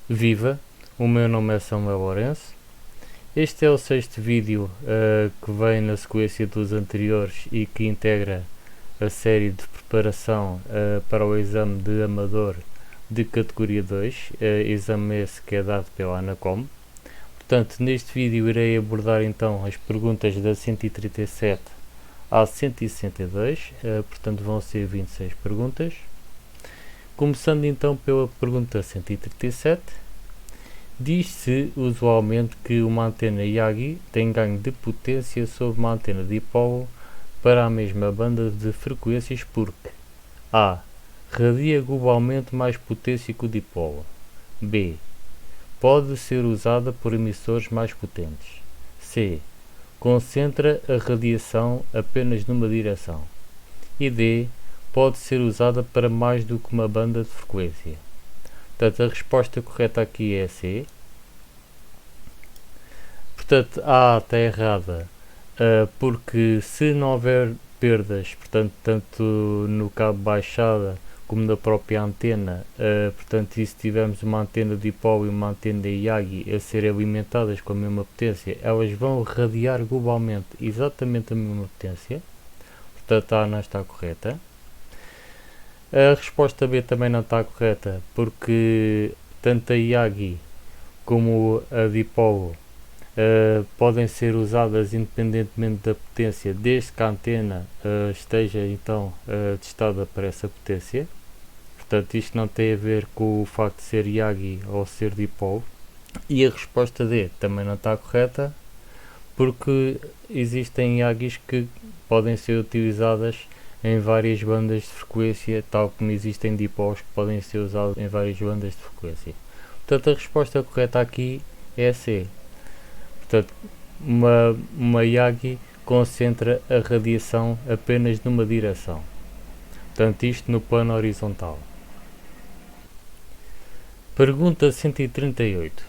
Viva, o meu nome é Samuel Lourenço. Este é o sexto vídeo que vem na sequência dos anteriores e que integra a série de preparação para o exame de amador de categoria 2, exame esse que é dado pela ANACOM. Portanto, neste vídeo irei abordar então as perguntas da 137 à 162, portanto vão ser 26 perguntas. Começando então pela pergunta 137, diz-se usualmente que uma antena Yagi tem ganho de potência sobre uma antena dipolo para a mesma banda de frequências porque A. Radia globalmente mais potência que o dipolo. B. Pode ser usada por emissores mais potentes. C. Concentra a radiação apenas numa direção. E D. Pode ser usada para mais do que uma banda de frequência. Portanto, a resposta correta aqui é C. Portanto, A está errada, porque se não houver perdas, portanto, tanto no cabo baixada como na própria antena, portanto, e se tivermos uma antena dipolo e uma antena Yagi a serem alimentadas com a mesma potência, elas vão radiar globalmente exatamente a mesma potência. Portanto, a A não está correta. A resposta B também não está correta, porque tanto a Yagi como a dipolo podem ser usadas independentemente da potência, desde que a antena esteja então testada para essa potência. Portanto, isto não tem a ver com o facto de ser Yagi ou ser dipolo. E a resposta D também não está correta, porque existem Yagis que podem ser utilizadas em várias bandas de frequência, tal como existem dipolos que podem ser usados em várias bandas de frequência. Portanto, a resposta correta aqui é C. Portanto, uma Yagi concentra a radiação apenas numa direção. Portanto, isto no plano horizontal. Pergunta 138.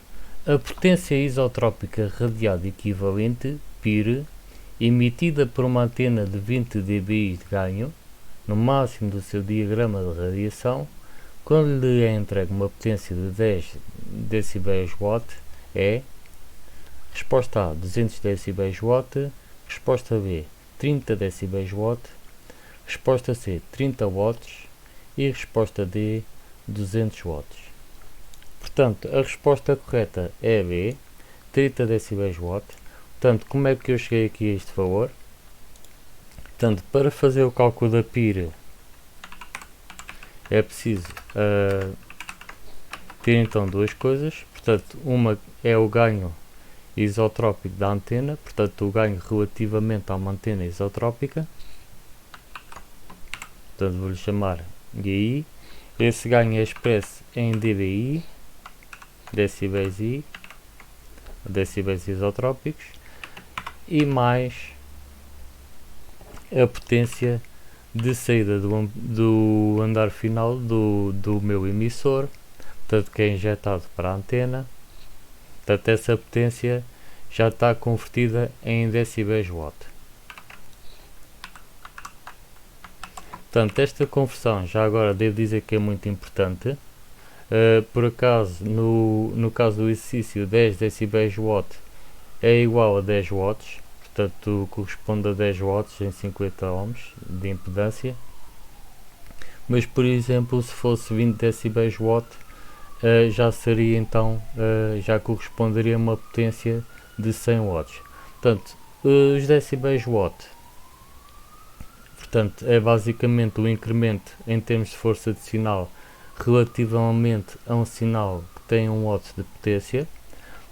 A potência isotrópica radiada equivalente, PIR, emitida por uma antena de 20 dBi de ganho, no máximo do seu diagrama de radiação, quando lhe é entregue uma potência de 10 dBW, é: resposta A, 200 dBW, resposta B, 30 dBW, resposta C, 30 watts e resposta D, 200 watts. Portanto, a resposta correta é a B, 30 dBW. Portanto, como é que eu cheguei aqui a este valor? Portanto, para fazer o cálculo da PIR é preciso ter então duas coisas. Portanto, uma é o ganho isotrópico da antena, portanto o ganho relativamente a uma antena isotrópica. Portanto, vou-lhe chamar GI. Esse ganho é expresso em dBi, decibéis I, decibéis isotrópicos, e mais a potência de saída do andar final do meu emissor, portanto, que é injetado para a antena. Portanto, essa potência já está convertida em decibéis watt. Portanto, esta conversão, já agora devo dizer que é muito importante. Por acaso, no caso do exercício, 10 decibéis watt é igual a 10 watts, portanto corresponde a 10 watts em 50 ohms de impedância. Mas, por exemplo, se fosse 20 decibéis watt, já seria então, já corresponderia a uma potência de 100 watts. Portanto, os decibéis watt, portanto, é basicamente o incremento em termos de força de sinal relativamente a um sinal que tem 1 watt de potência.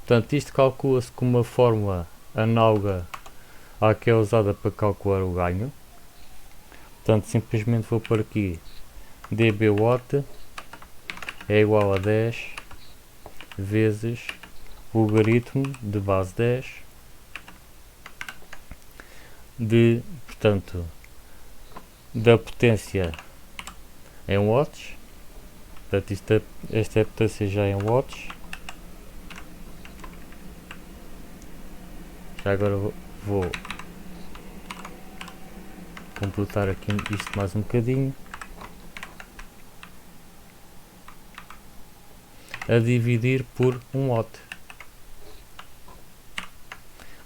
Portanto, isto calcula-se com uma fórmula análoga à que é usada para calcular o ganho. Portanto, simplesmente vou por aqui dB watt é igual a 10 vezes o logaritmo de base 10 de, portanto, da potência em watts. Portanto, esta é a potência já em watts. Já agora vou completar aqui isto mais um bocadinho. a dividir por 1 watt.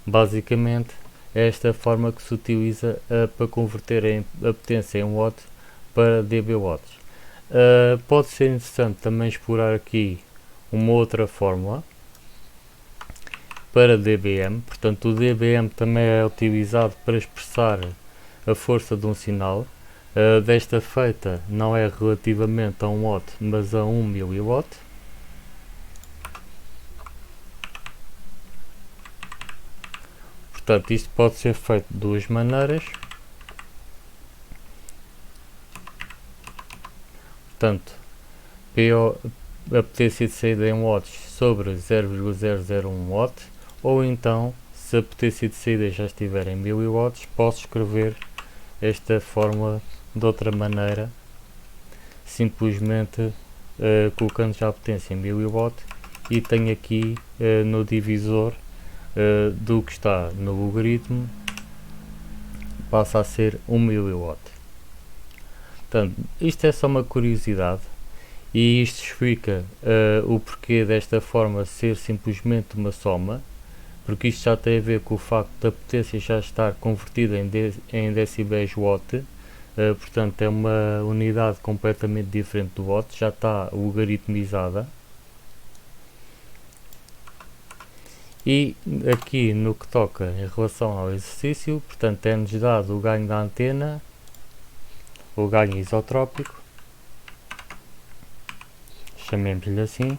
Basicamente é esta forma que se utiliza para converter a potência em watt para dB-watts. Pode ser interessante também explorar aqui uma outra fórmula para dBm. Portanto, o dBm também é utilizado para expressar a força de um sinal. Desta feita não é relativamente a 1 watt, mas a 1 mW. Portanto, isto pode ser feito de duas maneiras. Portanto, a potência de saída em watts sobre 0,001 watt, ou então, se a potência de saída já estiver em miliwatts, posso escrever esta fórmula de outra maneira, simplesmente colocando já a potência em miliwatt, e tenho aqui no divisor do que está no logaritmo, passa a ser 1 miliwatt. Portanto, isto é só uma curiosidade e isto explica o porquê desta forma ser simplesmente uma soma, porque isto já tem a ver com o facto da potência já estar convertida em decibéis watt. Portanto, é uma unidade completamente diferente do watt, já está logaritmizada. E aqui no que toca em relação ao exercício, portanto, é-nos dado o ganho da antena, o ganho isotrópico, chamemos-lhe assim.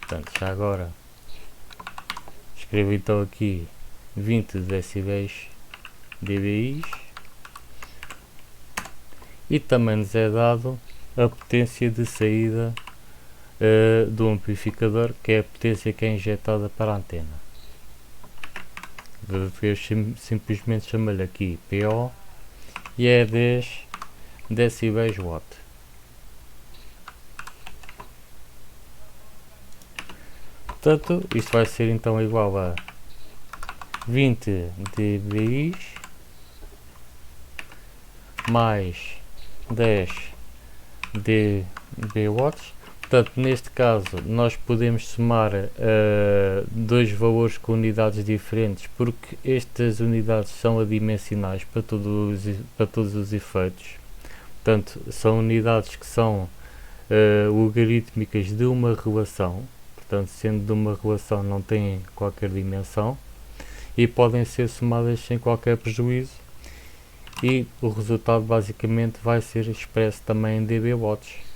Portanto, já agora escrevo então aqui 20 decibéis dBi, e também nos é dado a potência de saída do amplificador, que é a potência que é injetada para a antena. Eu simplesmente chamo-lhe aqui PO e é 10 decibéis watt. Portanto, isto vai ser então igual a 20 dBi mais 10 dB-watts. Portanto, neste caso, nós podemos somar dois valores com unidades diferentes, porque estas unidades são adimensionais para todos os efeitos. Portanto, são unidades que são logarítmicas de uma relação. Portanto, sendo de uma relação, não têm qualquer dimensão e podem ser somadas sem qualquer prejuízo. E o resultado basicamente vai ser expresso também em dB-watts.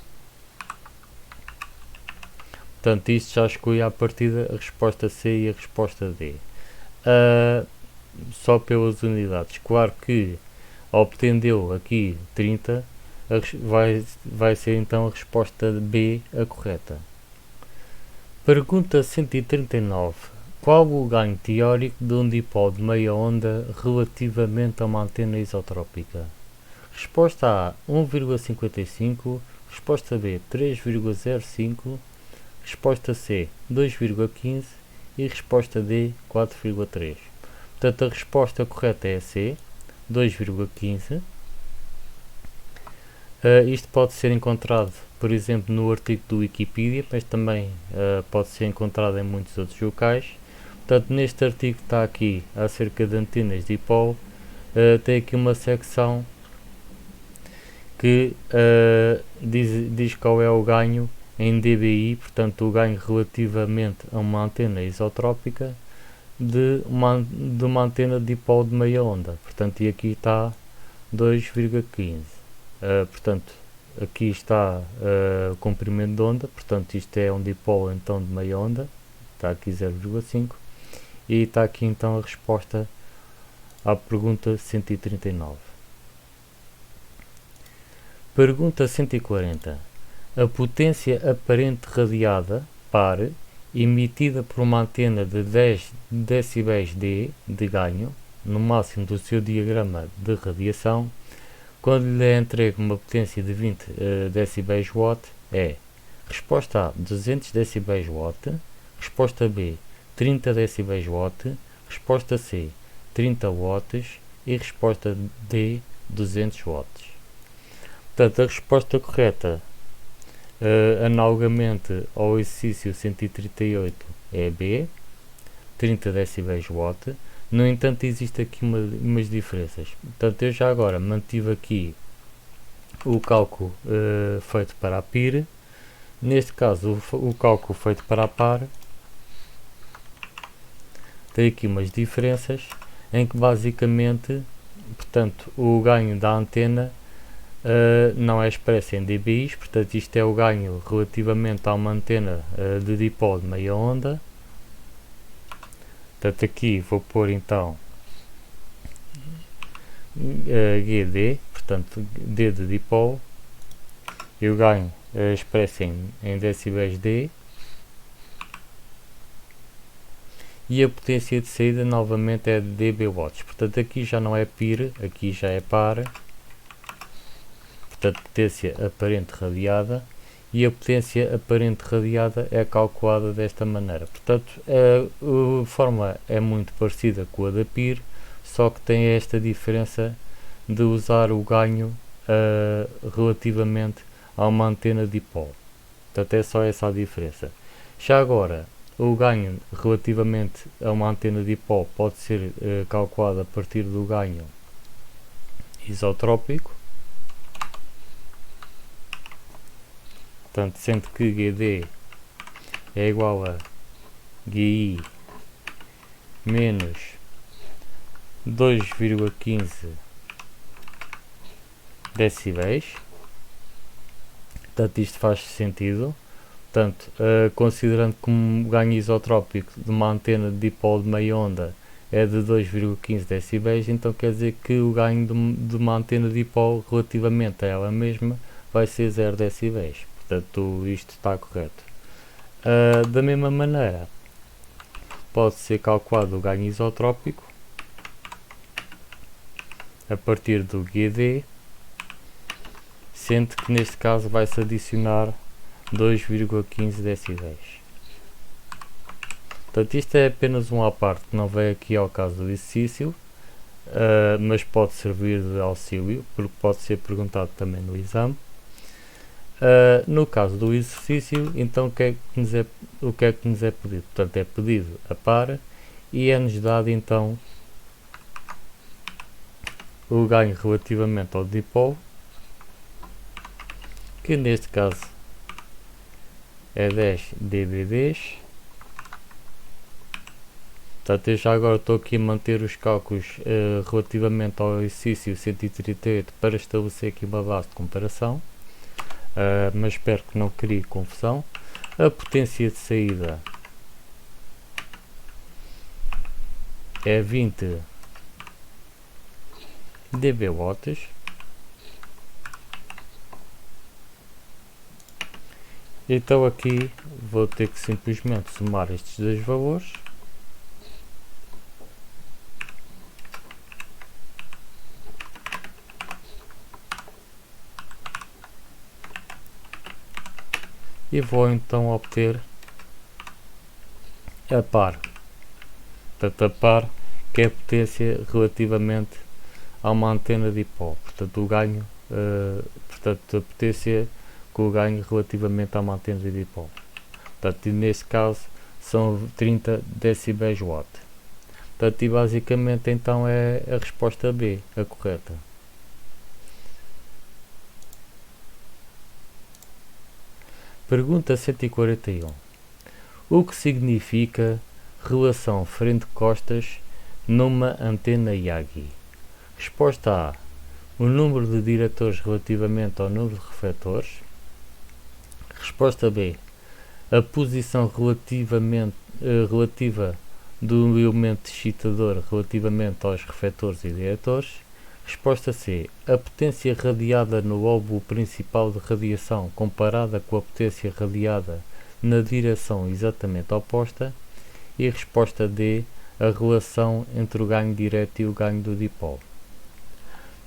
Portanto, isto já exclui à partida a resposta C e a resposta D. Só pelas unidades. Claro que obtendo aqui 30, vai ser então a resposta B a correta. Pergunta 139. Qual o ganho teórico de um dipolo de meia onda relativamente a uma antena isotrópica? Resposta A 1,55, resposta B 3,05, resposta C 2,15 e resposta D 4,3. Portanto, a resposta correta é a C, 2,15. Isto pode ser encontrado, por exemplo, no artigo do Wikipedia, mas também pode ser encontrado em muitos outros locais. Portanto, neste artigo que está aqui acerca de antenas dipolo, tem aqui uma secção que diz qual é o ganho em dBi, portanto o ganho relativamente a uma antena isotrópica de uma antena dipolo de meia onda. Portanto, e aqui está 2,15. Portanto, aqui está o comprimento de onda, portanto isto é um dipolo então de meia onda, está aqui 0,5, e está aqui então a resposta à pergunta 139. Pergunta 140. A potência aparente radiada par emitida por uma antena de 10 decibéis D de ganho, no máximo do seu diagrama de radiação, quando lhe é entregue uma potência de 20 decibéis watt, é: resposta A 200 decibéis watt, resposta B 30 decibéis watt, resposta C 30 watts e resposta D 200 watts. Portanto, a resposta correta Analogamente ao exercício 138 é B, 30 decibéis watt. No entanto, existe aqui umas diferenças. Portanto, eu já agora mantive aqui o cálculo feito para a PIR. Neste caso, o cálculo feito para a PAR tem aqui umas diferenças em que basicamente, portanto, o ganho da antena não é expresso em dBis, portanto isto é o ganho relativamente a uma antena de dipolo de meia onda. Portanto aqui vou pôr então GD, portanto D de dipolo, e o ganho é expresso em decibéis D, e a potência de saída novamente é de dB watts. Portanto aqui já não é PIR, aqui já é PAR. Portanto, potência aparente radiada, e a potência aparente radiada é calculada desta maneira. Portanto, a fórmula é muito parecida com a da PIR, só que tem esta diferença de usar o ganho relativamente a uma antena dipolo. Portanto, é só essa a diferença. Já agora, o ganho relativamente a uma antena dipolo pode ser calculado a partir do ganho isotrópico. Portanto, sendo que GD é igual a GI menos 2,15 decibéis. Portanto, isto faz sentido. Portanto, considerando que um ganho isotrópico de uma antena de dipolo de meia onda é de 2,15 decibéis, então quer dizer que o ganho de uma antena de dipolo relativamente a ela mesma vai ser 0 decibéis. Portanto, isto está correto. Da mesma maneira, pode ser calculado o ganho isotrópico a partir do GD, sendo que neste caso vai-se adicionar 2,15 decibéis. Portanto, isto é apenas um à parte, que não vem aqui ao caso do exercício, mas pode servir de auxílio, porque pode ser perguntado também no exame. No caso do exercício, então o que é que nos é pedido? Portanto, é pedido a par e é-nos dado então o ganho relativamente ao dipolo, que neste caso é 10 dBds. Portanto, eu já agora estou aqui a manter os cálculos relativamente ao exercício 138 para estabelecer aqui uma base de comparação. Mas espero que não crie confusão. A potência de saída é 20 dB watts. Então aqui vou ter que simplesmente somar estes dois valores. E vou então obter a par. Portanto, a par, que é a potência relativamente a uma antena dipolo. Portanto, o ganho, portanto, a potência com o ganho relativamente a uma antena de dipolo. Portanto, neste caso são 30 decibéis watt. Portanto, e basicamente então é a resposta B, a correta. Pergunta 141. O que significa relação frente-costas numa antena Yagi? Resposta A. O número de diretores relativamente ao número de refletores. Resposta B. A posição relativa do elemento excitador relativamente aos refletores e diretores. Resposta C. A potência radiada no lobo principal de radiação comparada com a potência radiada na direção exatamente oposta. E resposta D. A relação entre o ganho direto e o ganho do dipolo.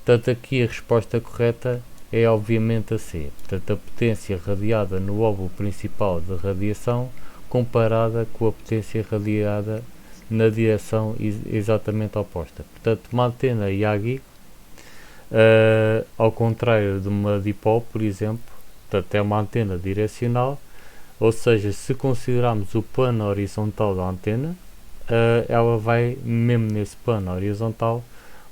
Portanto, aqui a resposta correta é obviamente a C. Portanto, a potência radiada no lobo principal de radiação comparada com a potência radiada na direção exatamente oposta. Portanto, uma antena Yagi, ao contrário de uma dipolo, por exemplo, Portanto, é uma antena direcional, ou seja, se considerarmos o plano horizontal da antena, ela vai, mesmo nesse plano horizontal,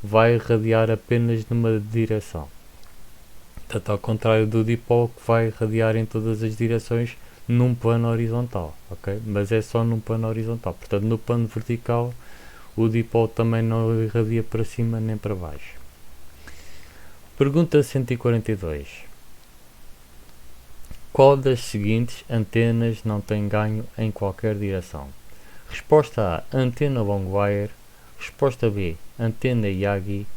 vai radiar apenas numa direção. Portanto, ao contrário do dipolo, que vai radiar em todas as direções num plano horizontal, ok? Mas é só num plano horizontal. Portanto, no plano vertical, o dipolo também não irradia para cima nem para baixo. Pergunta 142. Qual das seguintes antenas não tem ganho em qualquer direção? Resposta A, antena Longwire. Resposta B, antena Yagi.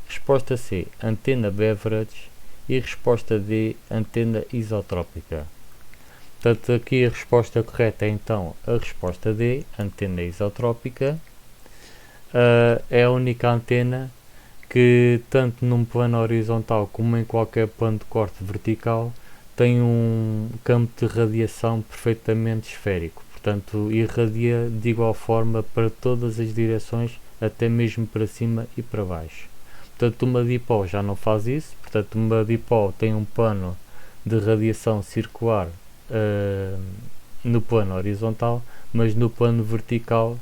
Resposta C, antena Beveridge. E resposta D, antena isotrópica. Portanto, aqui a resposta correta é então a resposta D, antena isotrópica. É a única antena que, tanto num plano horizontal como em qualquer plano de corte vertical, tem um campo de radiação perfeitamente esférico. Portanto, irradia de igual forma para todas as direções, até mesmo para cima e para baixo. Portanto, uma dipolo já não faz isso. Portanto, uma dipolo tem um plano de radiação circular no plano horizontal, mas no plano vertical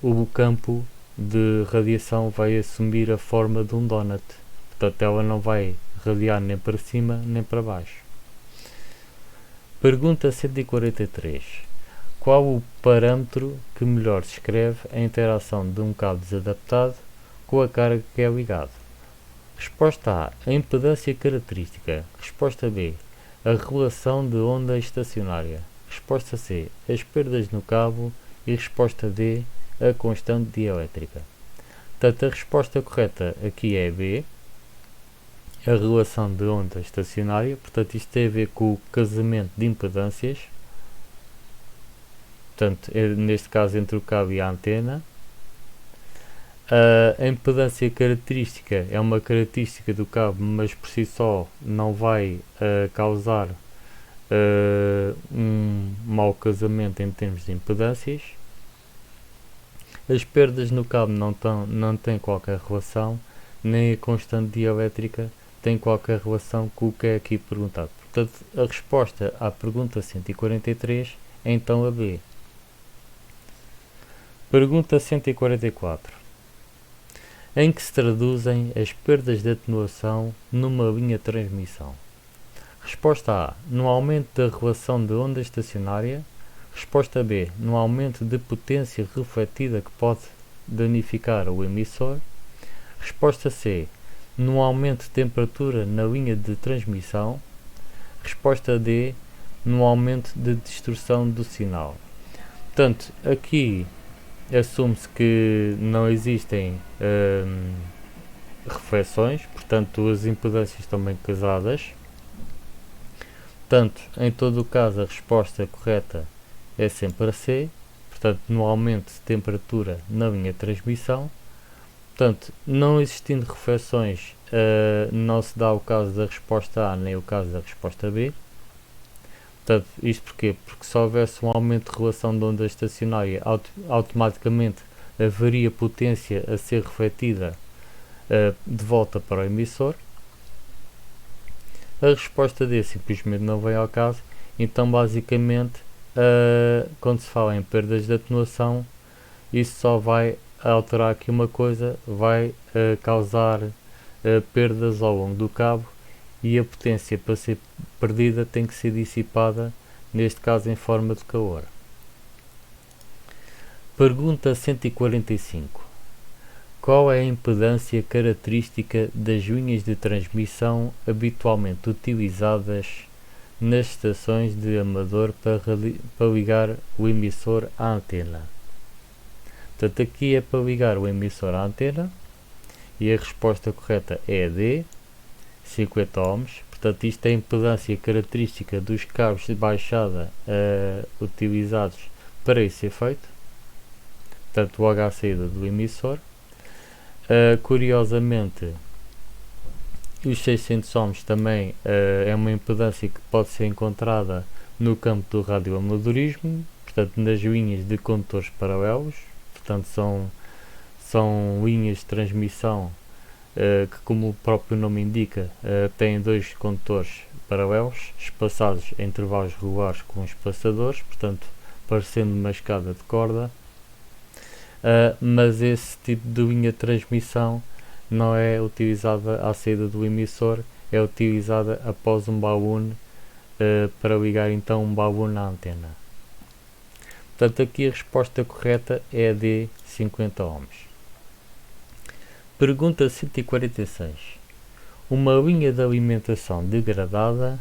o campo de radiação vai assumir a forma de um donut. Portanto, ela não vai radiar nem para cima nem para baixo. Pergunta 143. Qual o parâmetro que melhor descreve a interação de um cabo desadaptado com a carga que é ligado? Resposta A, a impedância característica. Resposta B, a relação de onda estacionária. Resposta C, as perdas no cabo. E resposta D, a constante dielétrica. Portanto, a resposta correta aqui é B, a relação de onda estacionária. Portanto, isto tem a ver com o casamento de impedâncias. Portanto, neste caso entre o cabo e a antena. A impedância característica é uma característica do cabo, mas por si só não vai causar um mau casamento em termos de impedâncias. As perdas no cabo não têm qualquer relação, nem a constante dielétrica tem qualquer relação com o que é aqui perguntado. Portanto, a resposta à pergunta 143 é então a B. Pergunta 144. Em que se traduzem as perdas de atenuação numa linha de transmissão? Resposta A, no aumento da relação de onda estacionária. Resposta B, no aumento de potência refletida que pode danificar o emissor. Resposta C, no aumento de temperatura na linha de transmissão. Resposta D, no aumento de distorção do sinal. Portanto, aqui assume-se que não existem reflexões, portanto as impedâncias estão bem casadas. Portanto, em todo o caso, a resposta correta é sempre a C, portanto, no aumento de temperatura na linha de transmissão. Portanto, não existindo reflexões, não se dá o caso da resposta A nem o caso da resposta B. Portanto, isto porquê? Porque se houvesse um aumento de relação de onda estacionária, automaticamente haveria potência a ser refletida de volta para o emissor. A resposta D simplesmente não vem ao caso. Então, basicamente, quando se fala em perdas de atenuação, isso só vai alterar aqui uma coisa, vai causar perdas ao longo do cabo, e a potência para ser perdida tem que ser dissipada, neste caso em forma de calor. Pergunta 145. Qual é a impedância característica das linhas de transmissão habitualmente utilizadas nas estações de amador para ligar o emissor à antena? Portanto, aqui é para ligar o emissor à antena, e a resposta correta é a D, 50 ohms. Portanto, isto é a impedância característica dos cabos de baixada utilizados para esse efeito. Portanto, o H saída do emissor. Curiosamente, os 600 ohms também é uma impedância que pode ser encontrada no campo do radioamadorismo, portanto, nas linhas de condutores paralelos. Portanto, são linhas de transmissão que, como o próprio nome indica, têm dois condutores paralelos, espaçados em intervalos regulares com espaçadores, portanto, parecendo uma escada de corda. Mas esse tipo de linha de transmissão não é utilizada à saída do emissor, é utilizada após um balun para ligar então um balun à antena. Portanto, aqui a resposta correta é a D, 50 ohms. Pergunta 146. Uma linha de alimentação degradada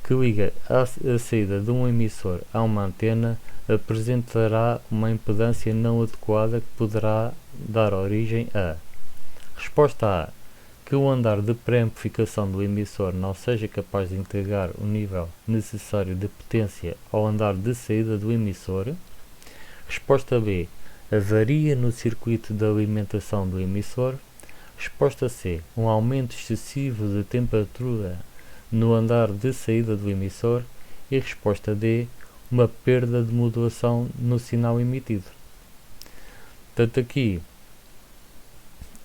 que liga a saída de um emissor a uma antena apresentará uma impedância não adequada que poderá dar origem a: resposta A, que o andar de pré-amplificação do emissor não seja capaz de entregar o nível necessário de potência ao andar de saída do emissor. Resposta B, avaria no circuito de alimentação do emissor. Resposta C, um aumento excessivo de temperatura no andar de saída do emissor. E resposta D, uma perda de modulação no sinal emitido. Portanto, aqui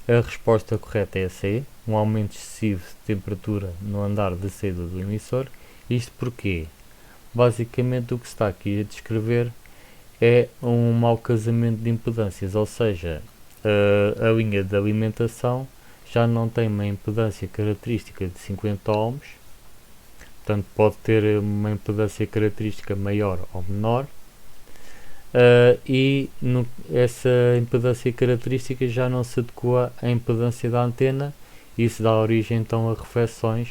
a resposta correta é a C, um aumento excessivo de temperatura no andar de saída do emissor. Isto porque, basicamente, o que se está aqui a descrever é um mau casamento de impedâncias, ou seja, a linha de alimentação já não tem uma impedância característica de 50 ohms, portanto pode ter uma impedância característica maior ou menor, essa impedância característica já não se adequa à impedância da antena. Isso dá origem então a reflexões.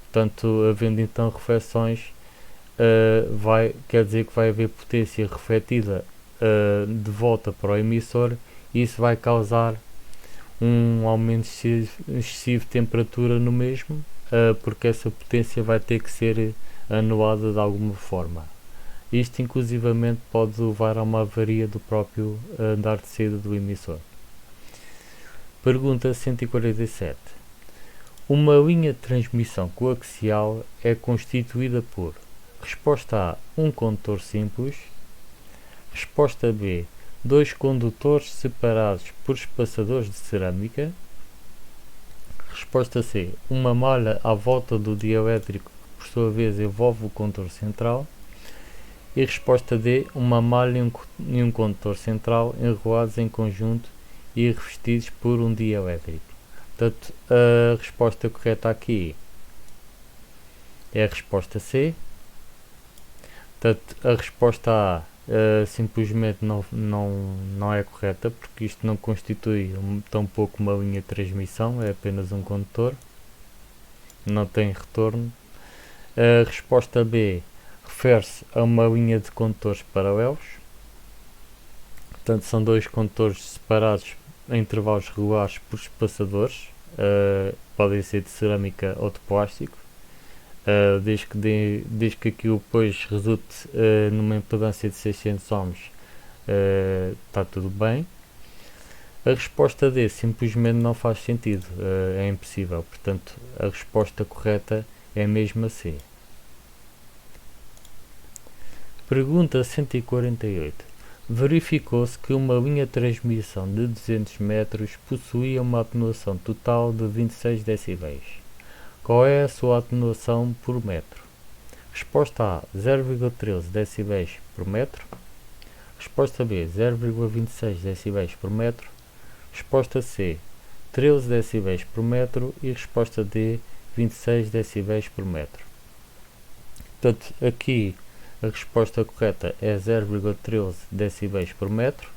Portanto, havendo então reflexões, quer dizer que vai haver potência refletida de volta para o emissor, e isso vai causar um aumento excessivo de temperatura no mesmo, porque essa potência vai ter que ser anulada de alguma forma. Isto inclusivamente pode levar a uma avaria do próprio andar de saída do emissor. Pergunta 147. Uma linha de transmissão coaxial é constituída por: resposta A, um condutor simples. Resposta B, dois condutores separados por espaçadores de cerâmica. Resposta C, uma malha à volta do dielétrico que por sua vez envolve o condutor central. E resposta D, uma malha e um condutor central enrolados em conjunto e revestidos por um dielétrico. Portanto, a resposta correta aqui é a resposta C. Portanto, a resposta A simplesmente não é correta, porque isto não constitui tampouco uma linha de transmissão, é apenas um condutor, não tem retorno. A resposta B refere-se a uma linha de condutores paralelos, portanto são dois condutores separados em intervalos regulares por espaçadores, podem ser de cerâmica ou de plástico, desde que aquilo depois resulte numa impedância de 600 ohms, está tudo bem. A resposta D simplesmente não faz sentido, é impossível, portanto a resposta correta é mesmo a C. Pergunta 148. Verificou-se que uma linha de transmissão de 200 metros possuía uma atenuação total de 26 dB. Qual é a sua atenuação por metro? Resposta A, 0,13 dB por metro. Resposta B, 0,26 dB por metro. Resposta C, 13 dB por metro. E resposta D, 26 dB por metro. Portanto, aqui a resposta correta é 0,13 dB por metro.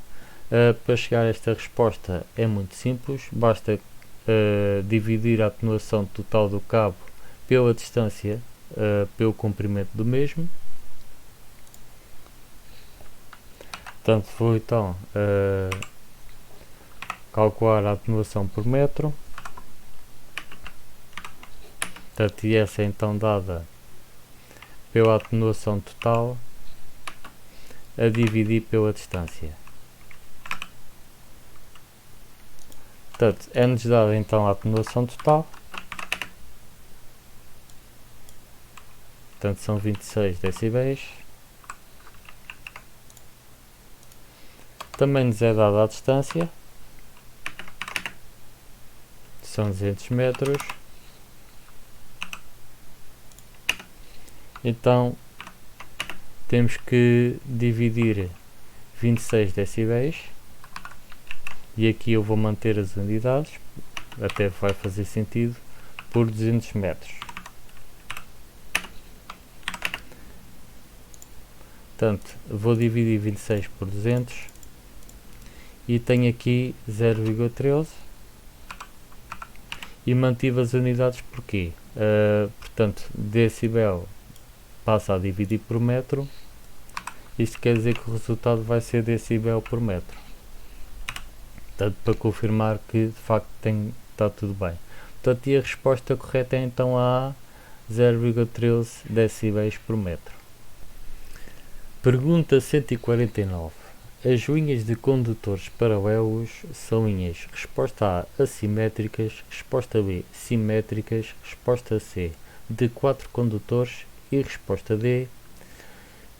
Para chegar a esta resposta é muito simples, basta dividir a atenuação total do cabo pela distância, pelo comprimento do mesmo. Portanto, vou então calcular a atenuação por metro. Portanto, e essa é então dada pela atenuação total a dividir pela distância. Portanto, é-nos dada então a atenuação total. Portanto, são 26 dB. Também nos é dada a distância. São 200 metros. Então temos que dividir 26 decibéis, e aqui eu vou manter as unidades, até vai fazer sentido, por 200 metros. Portanto, vou dividir 26 por 200 e tenho aqui 0,13 e mantive as unidades porquê? Portanto, decibel passa a dividir por metro, isto quer dizer que o resultado vai ser decibel por metro. Portanto, para confirmar que de facto está tudo bem. Portanto, e a resposta correta é então a 0,13 decibéis por metro. Pergunta 149. As linhas de condutores paralelos são linhas resposta A assimétricas, resposta B simétricas, resposta C de 4 condutores e resposta D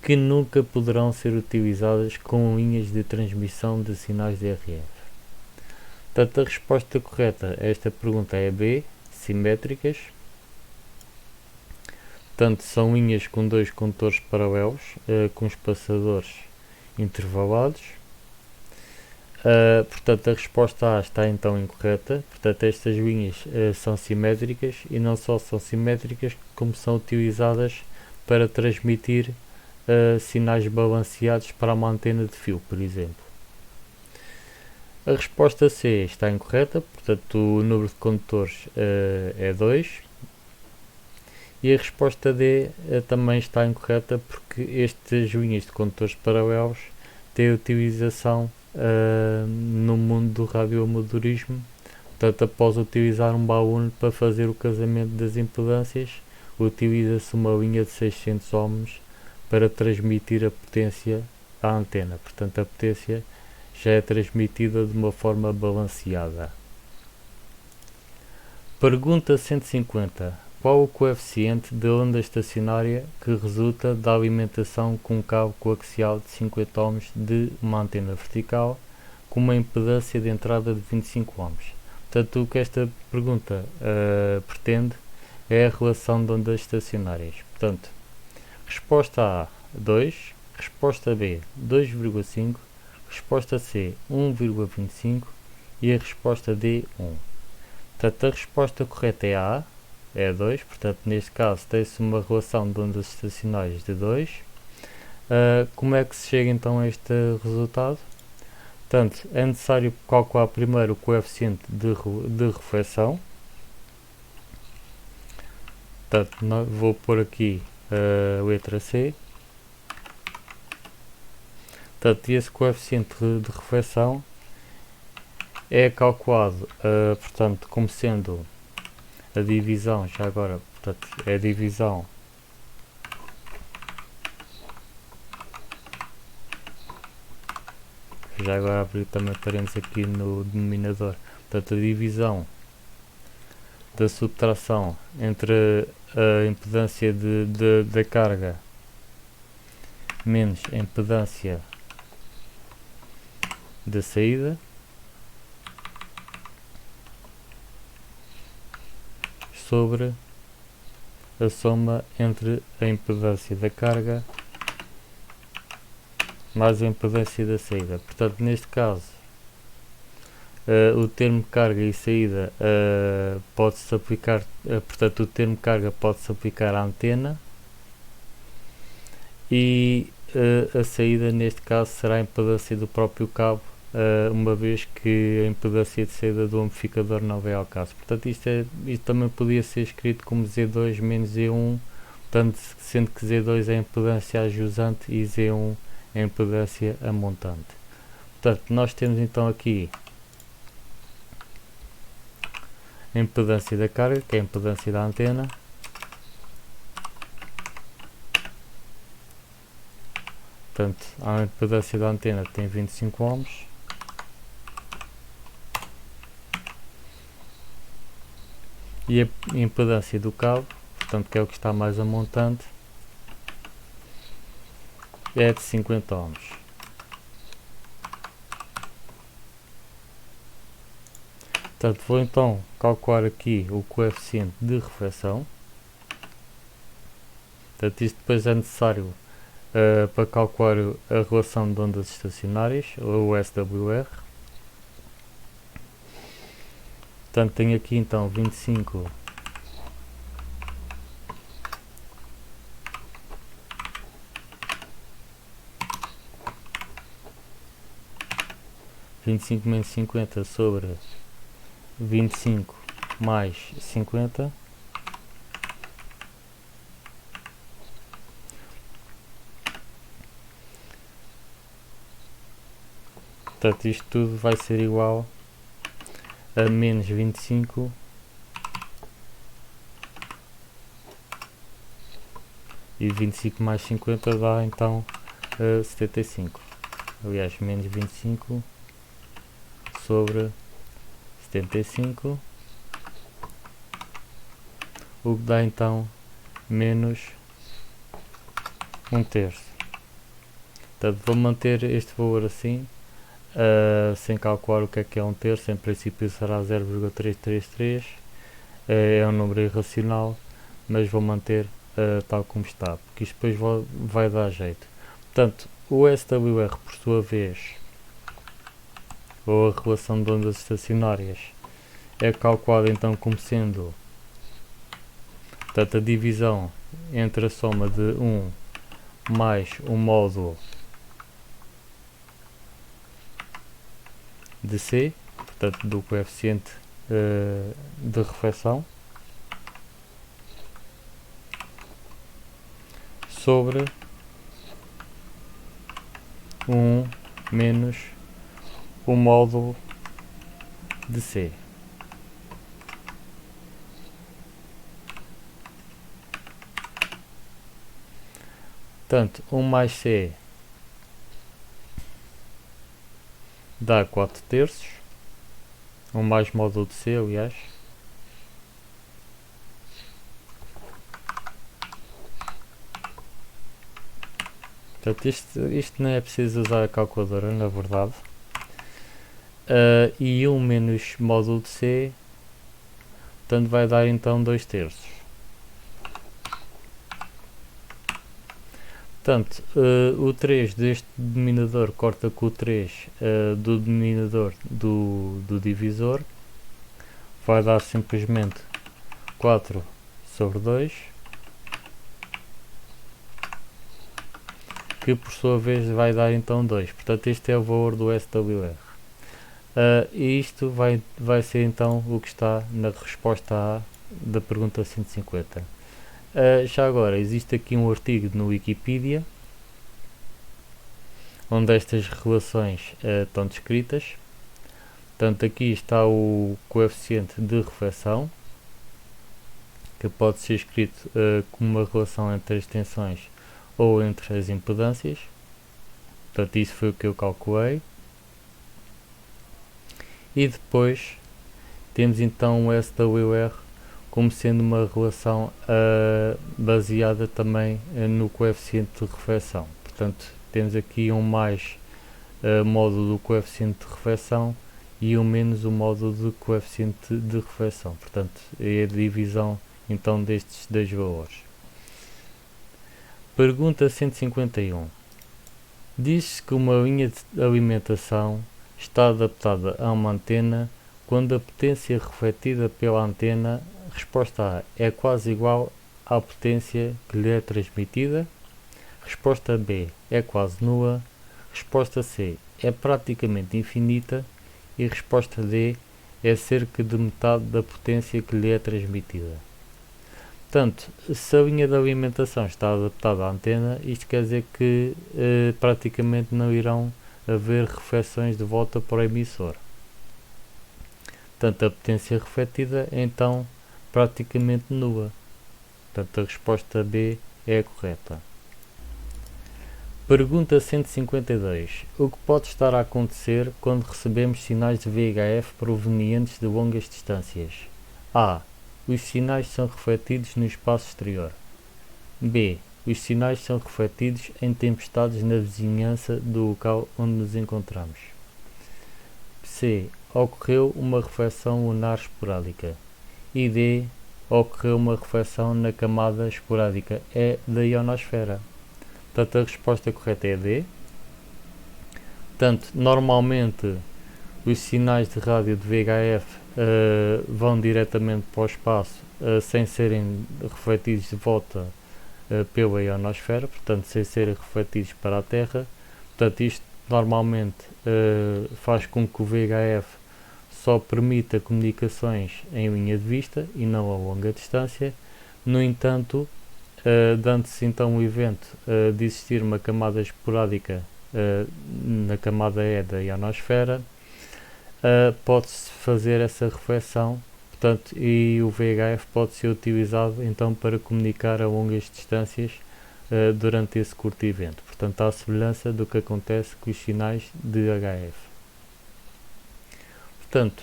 que nunca poderão ser utilizadas com linhas de transmissão de sinais de RF. Portanto, a resposta correta a esta pergunta é B, simétricas. Portanto, são linhas com dois condutores paralelos, com espaçadores intervalados. Portanto, a resposta A está então incorreta. Portanto, estas linhas são simétricas e não só são simétricas, como são utilizadas para transmitir sinais balanceados para uma antena de fio, por exemplo. A resposta C está incorreta, portanto o número de condutores é 2. E a resposta D também está incorreta, porque estas linhas de condutores paralelos têm utilização no mundo do radioamadorismo. Portanto, após utilizar um baúne para fazer o casamento das impedâncias, utiliza-se uma linha de 600 ohms para transmitir a potência à antena. Portanto, a potência já é transmitida de uma forma balanceada. Pergunta 150. Qual o coeficiente de onda estacionária que resulta da alimentação com um cabo coaxial de 50 ohms de uma antena vertical com uma impedância de entrada de 25 ohms? Portanto, o que esta pergunta pretende é a relação de ondas estacionárias. Portanto, resposta A 2, resposta B 2,5, resposta C 1,25 e a resposta D 1. Portanto, a resposta correta é A, é 2, portanto neste caso tem-se uma relação de ondas estacionárias de 2. Como é que se chega então a este resultado? Portanto, é necessário calcular primeiro o coeficiente de reflexão. Portanto, vou pôr aqui a letra C. Portanto, esse coeficiente de reflexão é calculado, portanto, como sendo a divisão, já agora, portanto, é a divisão já agora abrir também parênteses aqui no denominador, portanto, a divisão da subtração entre a impedância da carga menos a impedância da saída sobre a soma entre a impedância da carga mais a impedância da saída. Portanto, neste caso, o termo carga e saída pode-se aplicar, portanto, o termo carga pode-se aplicar à antena e a saída, neste caso, será a impedância do próprio cabo, uma vez que a impedância de saída do amplificador não vem ao caso. Portanto, isto também podia ser escrito como Z2 menos Z1, portanto, sendo que Z2 é a impedância ajusante e Z1 é a impedância a montante. Portanto, nós temos então aqui a impedância da carga, que é a impedância da antena, portanto, a impedância da antena tem 25 ohms. E a impedância do cabo, portanto, que é o que está mais a montante, é de 50 ohms. Portanto, vou então calcular aqui o coeficiente de reflexão. Portanto, isto depois é necessário para calcular a relação de ondas estacionárias, ou o SWR. Portanto, tenho aqui então 25 menos 50 sobre 25 mais 50. Portanto, isto tudo vai ser igual a menos 25 e 25 mais 50 dá então 75. Aliás, menos 25 sobre 75, o que dá então menos 1/3. Portanto, vou manter este valor assim, sem calcular o que é 1/3. Em princípio será 0,333, é um número irracional, mas vou manter tal como está, porque isto depois vai dar jeito. Portanto, o SWR, por sua vez, ou a relação de ondas estacionárias, é calculado então como sendo, portanto, a divisão entre a soma de 1 mais o módulo de C, portanto, do coeficiente de reflexão, sobre 1 menos o módulo de C. Portanto, 1 mais C dá 4/3. 1 mais módulo de C, aliás. Portanto, isto não é preciso usar a calculadora, na verdade. E 1 menos módulo de C, portanto, vai dar então 2/3. Portanto, o 3 deste denominador corta com o 3 do denominador do divisor, vai dar simplesmente 4 sobre 2, que por sua vez vai dar então 2. Portanto, este é o valor do SWR. E isto vai ser então o que está na resposta A da pergunta 150. Já agora, existe aqui um artigo no Wikipedia onde estas relações estão descritas. Portanto, aqui está o coeficiente de reflexão, que pode ser escrito como uma relação entre as tensões ou entre as impedâncias. Portanto, isso foi o que eu calculei. E depois temos então o SWR como sendo uma relação baseada também no coeficiente de reflexão. Portanto, temos aqui um mais módulo do coeficiente de reflexão e um menos o módulo do coeficiente de reflexão. Portanto, é a divisão então destes dois valores. Pergunta 151. Diz-se que uma linha de alimentação está adaptada a uma antena quando a potência refletida pela antena, resposta A, é quase igual à potência que lhe é transmitida. Resposta B, é quase nula. Resposta C, é praticamente infinita. E resposta D, é cerca de metade da potência que lhe é transmitida. Portanto, se a linha de alimentação está adaptada à antena, isto quer dizer que praticamente não irão haver reflexões de volta para o emissor. Portanto, a potência refletida é então praticamente nula. Portanto, a resposta B é a correta. Pergunta 152. O que pode estar a acontecer quando recebemos sinais de VHF provenientes de longas distâncias? A. Os sinais são refletidos no espaço exterior. B. Os sinais são refletidos em tempestades na vizinhança do local onde nos encontramos. C. Ocorreu uma reflexão lunar esporádica. E D. ocorreu uma reflexão na camada esporádica E da ionosfera. Portanto, a resposta correta é D. Portanto, normalmente os sinais de rádio de VHF vão diretamente para o espaço sem serem refletidos de volta pela ionosfera, portanto sem serem refletidos para a Terra. Portanto, isto normalmente faz com que o VHF só permita comunicações em linha de vista e não a longa distância. No entanto, dando-se então o evento de existir uma camada esporádica na camada E da ionosfera, pode-se fazer essa reflexão, portanto, e o VHF pode ser utilizado então para comunicar a longas distâncias durante esse curto evento. Portanto, à semelhança do que acontece com os sinais de HF. Portanto,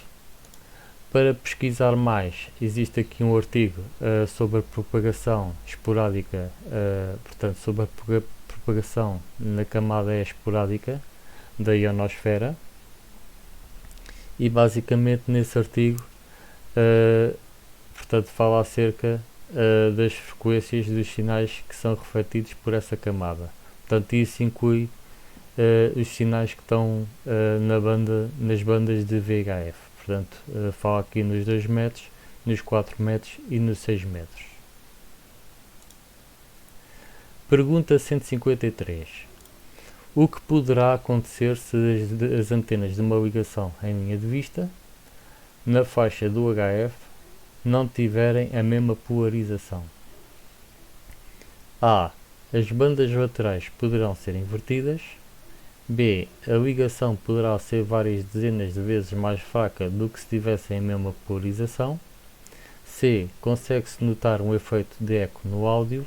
para pesquisar mais, existe aqui um artigo sobre a propagação esporádica, portanto, sobre a propagação na camada E esporádica da ionosfera, e basicamente nesse artigo portanto, fala acerca das frequências dos sinais que são refletidos por essa camada. Portanto, isso inclui os sinais que estão nas bandas de VHF. Portanto, fala aqui nos 2 metros, nos 4 metros e nos 6 metros. Pergunta 153. O que poderá acontecer se as antenas de uma ligação em linha de vista, na faixa do HF, não tiverem a mesma polarização? A. As bandas laterais poderão ser invertidas. B. A ligação poderá ser várias dezenas de vezes mais fraca do que se tivessem a mesma polarização. C. Consegue-se notar um efeito de eco no áudio.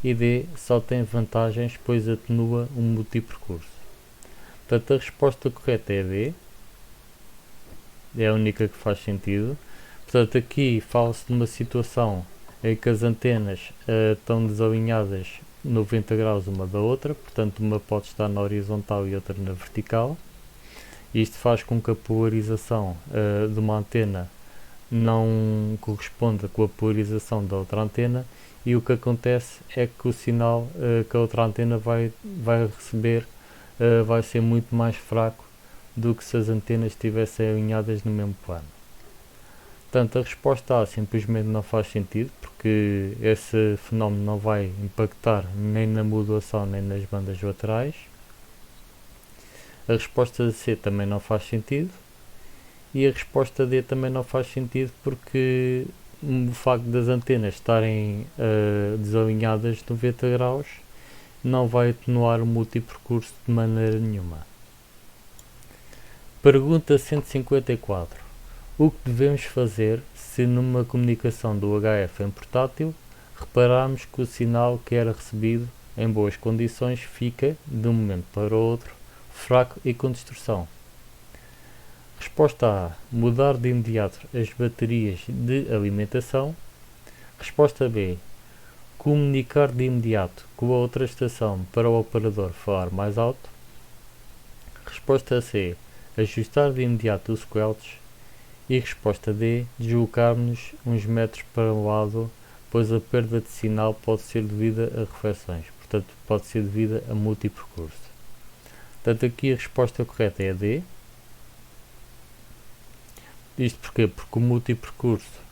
E D. Só tem vantagens, pois atenua um multipercurso. Portanto, a resposta correta é D. É a única que faz sentido. Portanto, aqui fala-se de uma situação em que as antenas estão desalinhadas 90 graus uma da outra, portanto uma pode estar na horizontal e outra na vertical. Isto faz com que a polarização de uma antena não corresponda com a polarização da outra antena, e o que acontece é que o sinal que a outra antena vai receber vai ser muito mais fraco do que se as antenas estivessem alinhadas no mesmo plano. Portanto, a resposta A simplesmente não faz sentido, porque esse fenómeno não vai impactar nem na modulação nem nas bandas laterais. A resposta C também não faz sentido. E a resposta D também não faz sentido, porque o facto das antenas estarem desalinhadas 90 graus não vai atenuar o multipercurso de maneira nenhuma. Pergunta 154. O que devemos fazer se numa comunicação do HF em portátil repararmos que o sinal que era recebido em boas condições fica, de um momento para o outro, fraco e com distorção? Resposta A. Mudar de imediato as baterias de alimentação. Resposta B. Comunicar de imediato com a outra estação para o operador falar mais alto. Resposta C. Ajustar de imediato os squelch. E resposta D. Deslocar-nos uns metros para o lado, pois a perda de sinal pode ser devida a reflexões, portanto pode ser devida a multipercurso. Portanto, aqui a resposta correta é a D. Isto porquê? Porque o multipercurso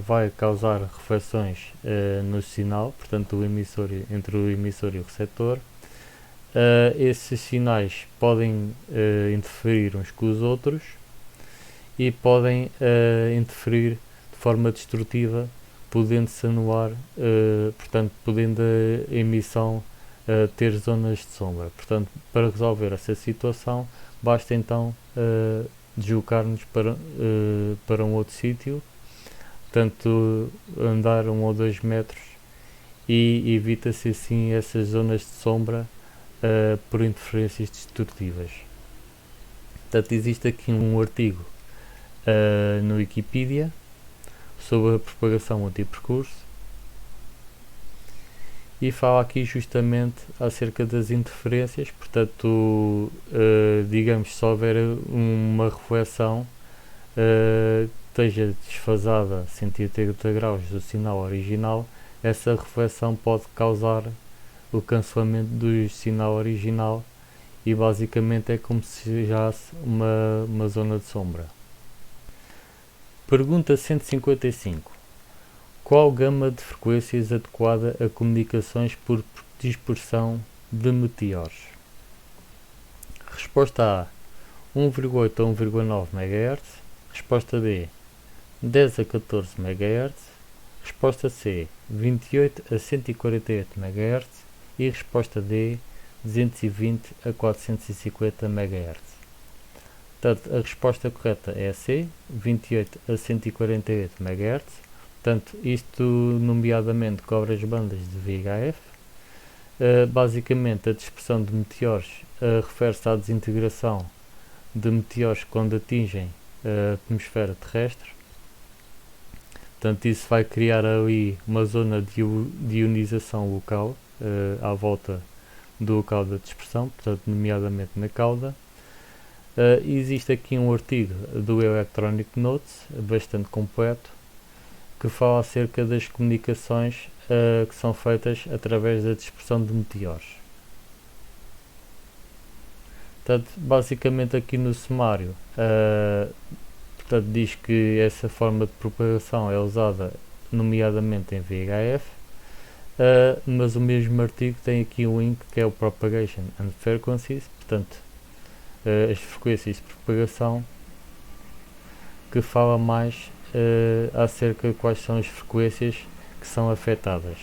vai causar reflexões no sinal, portanto entre o emissor e o receptor. Esses sinais podem interferir uns com os outros e podem interferir de forma destrutiva, podendo-se anular, portanto, podendo a emissão ter zonas de sombra. Portanto, para resolver essa situação, basta então deslocar-nos para um outro sítio, portanto, andar 1 ou 2 metros, e evita-se assim essas zonas de sombra por interferências destrutivas. Portanto, existe aqui um artigo no Wikipedia sobre a propagação multipercurso e fala aqui justamente acerca das interferências. Portanto, digamos, se houver uma reflexão esteja desfasada 180 graus do sinal original, essa reflexão pode causar o cancelamento do sinal original e basicamente é como se gerasse uma zona de sombra. Pergunta 155. Qual gama de frequências adequada a comunicações por dispersão de meteoros? Resposta A, 1,8 a 1,9 MHz. Resposta B, 10 a 14 MHz. Resposta C, 28 a 148 MHz. E resposta D, 220 a 450 MHz. Portanto, a resposta correta é a C, 28 a 148 MHz. Portanto, isto nomeadamente cobre as bandas de VHF. Basicamente, a dispersão de meteoros refere-se à desintegração de meteoros quando atingem a atmosfera terrestre. Portanto, isso vai criar ali uma zona de ionização local à volta do local da dispersão, portanto, nomeadamente na cauda. Existe aqui um artigo do Electronic Notes, bastante completo, que fala acerca das comunicações que são feitas através da dispersão de meteoros. Portanto, basicamente aqui no sumário, portanto, diz que essa forma de propagação é usada nomeadamente em VHF, mas o mesmo artigo tem aqui um link que é o Propagation and Frequencies, portanto, as frequências de propagação, que fala mais acerca de quais são as frequências que são afetadas.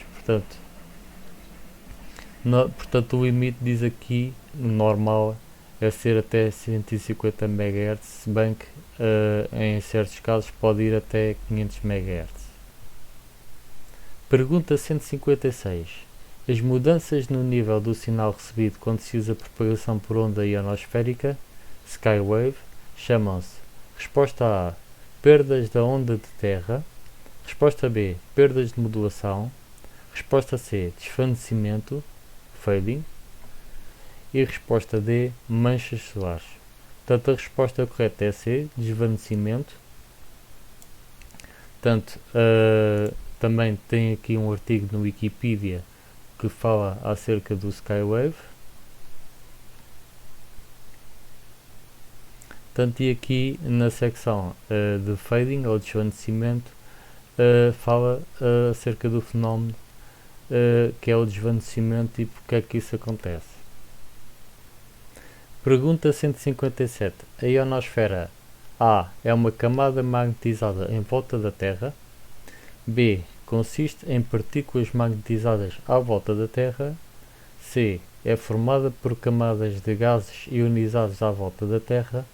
Portanto, o limite diz aqui, normal, é ser até 150 MHz, se bem que em certos casos pode ir até 500 MHz. Pergunta 156. As mudanças no nível do sinal recebido quando se usa propagação por onda ionosférica, Skywave, chamam-se: resposta A, perdas da onda de terra. Resposta B, perdas de modulação. Resposta C, desvanecimento, fading. E resposta D, manchas solares. Portanto, a resposta correta é C, desvanecimento. Portanto, também tem aqui um artigo no Wikipedia que fala acerca do Skywave. Portanto, e aqui na secção de fading ou desvanecimento fala acerca do fenómeno que é o desvanecimento e porque é que isso acontece. Pergunta 157. A ionosfera A é uma camada magnetizada em volta da Terra. B. Consiste em partículas magnetizadas à volta da Terra. C. É formada por camadas de gases ionizados à volta da Terra.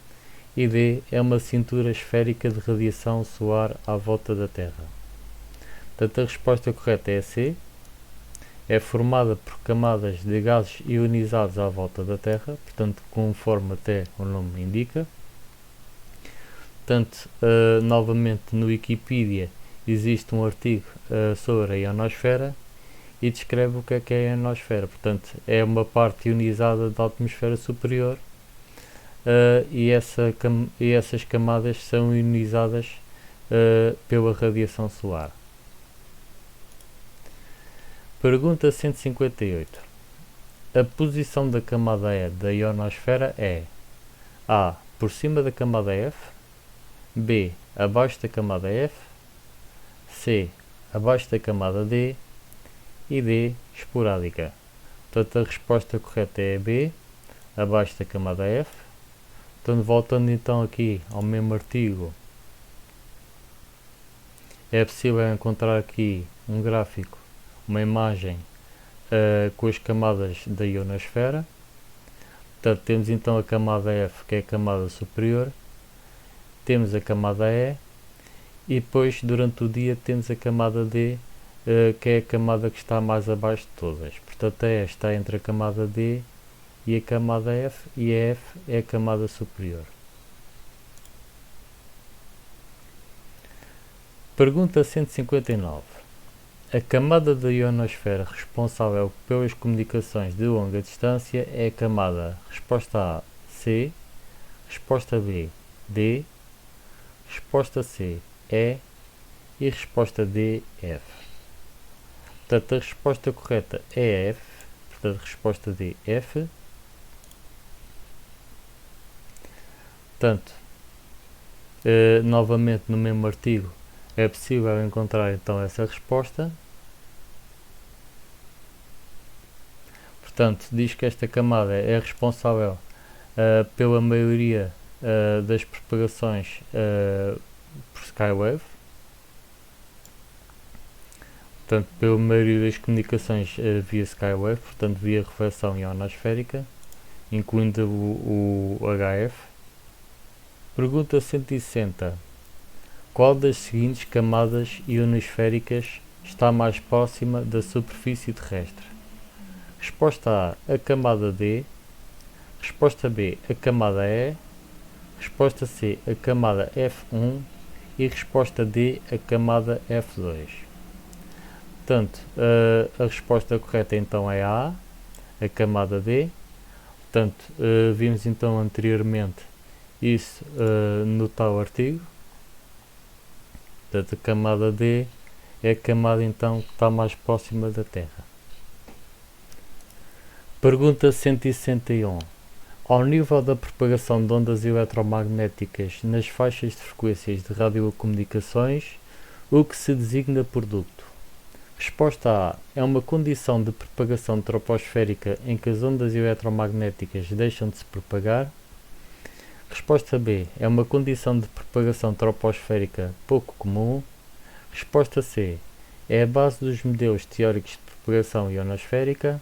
E D. É uma cintura esférica de radiação solar à volta da Terra. Portanto, a resposta correta é a C. É formada por camadas de gases ionizados à volta da Terra, portanto, conforme até o nome indica. Portanto, novamente no Wikipedia existe um artigo sobre a ionosfera e descreve o que é a ionosfera. Portanto, é uma parte ionizada da atmosfera superior e essas camadas são ionizadas pela radiação solar. Pergunta 158. A posição da camada E da ionosfera é: A. Por cima da camada F. B. Abaixo da camada F. C. Abaixo da camada D. E D. Esporádica. Portanto, a resposta correta é B. Abaixo da camada F. Portanto, voltando então aqui ao mesmo artigo, é possível encontrar aqui um gráfico, uma imagem com as camadas da ionosfera. Portanto, temos então a camada F, que é a camada superior, temos a camada E e depois durante o dia temos a camada D, que é a camada que está mais abaixo de todas. Portanto, a E está entre a camada D e a camada F e a F é a camada superior. Pergunta 159. A camada da ionosfera responsável pelas comunicações de longa distância é a camada: resposta A, C, resposta B, D, resposta C, E e resposta D, F. Portanto, a resposta correta é F, portanto, resposta D, F. Portanto, novamente no mesmo artigo, é possível encontrar então essa resposta. Portanto, diz que esta camada é responsável pela maioria das propagações por Skywave. Portanto, pela maioria das comunicações via Skywave, portanto via reflexão ionosférica, incluindo o HF. Pergunta 160. Qual das seguintes camadas ionosféricas está mais próxima da superfície terrestre? Resposta A, a camada D. Resposta B, a camada E. Resposta C, a camada F1. E resposta D, a camada F2. Portanto, a resposta correta então é A, a camada D. Portanto, vimos então anteriormente isso no tal artigo. Portanto, a camada D é a camada então que está mais próxima da Terra. Pergunta 161. Ao nível da propagação de ondas eletromagnéticas nas faixas de frequências de radiocomunicações, o que se designa por ducto? Resposta A. É uma condição de propagação troposférica em que as ondas eletromagnéticas deixam de se propagar. Resposta B. É uma condição de propagação troposférica pouco comum. Resposta C. É a base dos modelos teóricos de propagação ionosférica.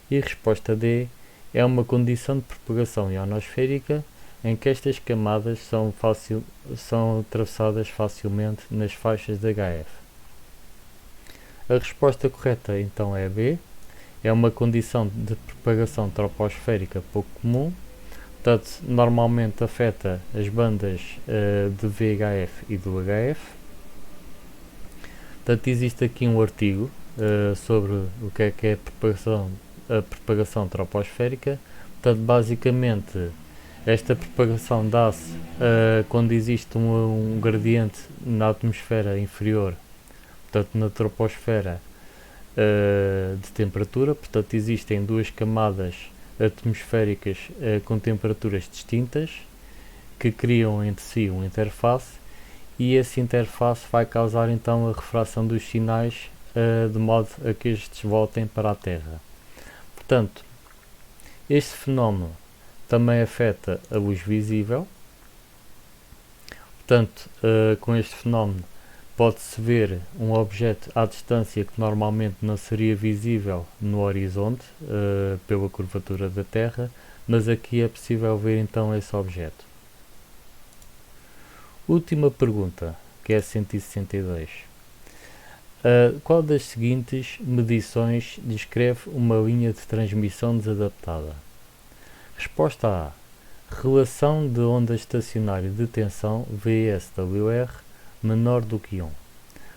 E resposta D. É uma condição de propagação ionosférica em que estas camadas são atravessadas facilmente nas faixas de HF. A resposta correta então é B. É uma condição de propagação troposférica pouco comum. Portanto, normalmente afeta as bandas de VHF e do HF. Portanto, existe aqui um artigo sobre o que é a propagação troposférica. Portanto, basicamente, esta propagação dá-se quando existe um gradiente na atmosfera inferior, portanto, na troposfera de temperatura. Portanto, existem duas camadas atmosféricas com temperaturas distintas que criam entre si uma interface, e essa interface vai causar então a refração dos sinais de modo a que estes voltem para a Terra. Portanto, este fenómeno também afeta a luz visível. Portanto, com este fenómeno pode-se ver um objeto à distância que normalmente não seria visível no horizonte pela curvatura da Terra, mas aqui é possível ver então esse objeto. Última pergunta, que é 162. Qual das seguintes medições descreve uma linha de transmissão desadaptada? Resposta A. Relação de onda estacionária de tensão VSWR menor do que 1.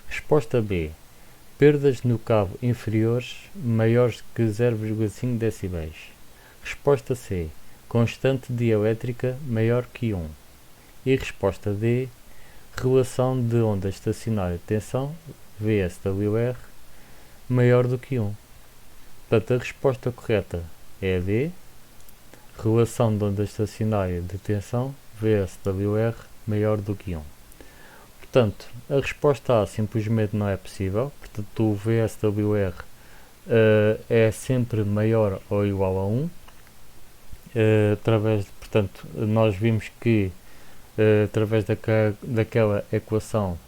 Resposta B. Perdas no cabo inferiores maiores que 0,5 dB. Resposta C. Constante dielétrica maior que 1. E resposta D. Relação de onda estacionária de tensão VSWR maior do que 1. Portanto, a resposta correta é a D. Relação de onda estacionária de tensão VSWR maior do que 1. Portanto, a resposta A simplesmente não é possível. Portanto, o VSWR é sempre maior ou igual a 1. Portanto, nós vimos que através daquela equação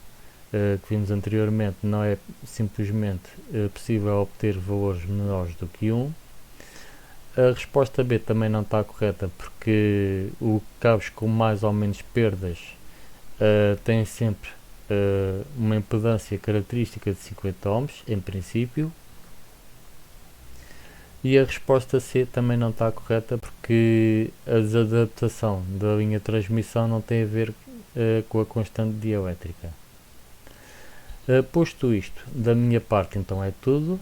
que vimos anteriormente, não é simplesmente possível obter valores menores do que 1. A resposta B também não está correta, porque cabos com mais ou menos perdas têm sempre uma impedância característica de 50 ohms, em princípio. E a resposta C também não está correta, porque a desadaptação da linha de transmissão não tem a ver com a constante dielétrica. Posto isto, da minha parte então é tudo.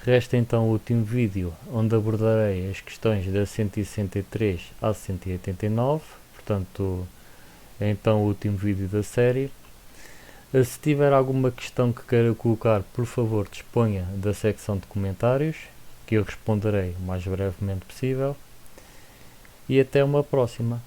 Resta então o último vídeo, onde abordarei as questões da 163 à 189, portanto é então o último vídeo da série. Se tiver alguma questão que queira colocar, por favor disponha da secção de comentários, que eu responderei o mais brevemente possível. E até uma próxima.